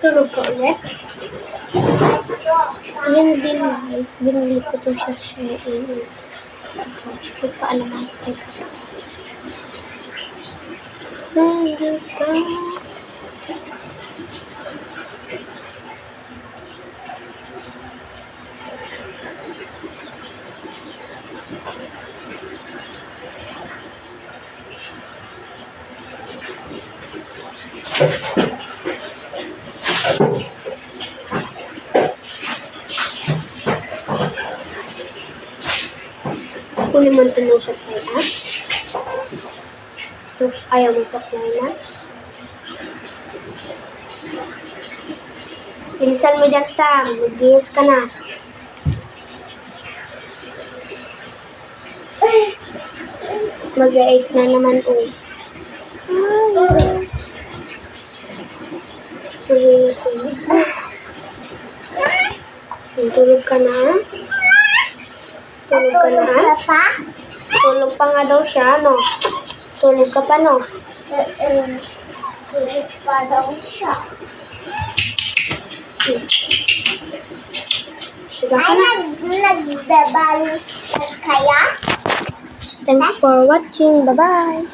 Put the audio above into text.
Tulog ka ulit? Yan din guys. Binili ko to siya siya. Ito pa alaman. Sandita. Kunin mo ito ng supply na. So, ayaw mo supply na. Bilisan mo dyan, Sam. Mag-gihis ka na. Mag-8 na naman, oh. Tulog ka na. Tulog ka na. Tulog pa nga daw siya, no? Tulog ka pa, no? Tulog pa daw siya. Diba ka na? Nagdabal kaya? Thanks for watching. Bye-bye!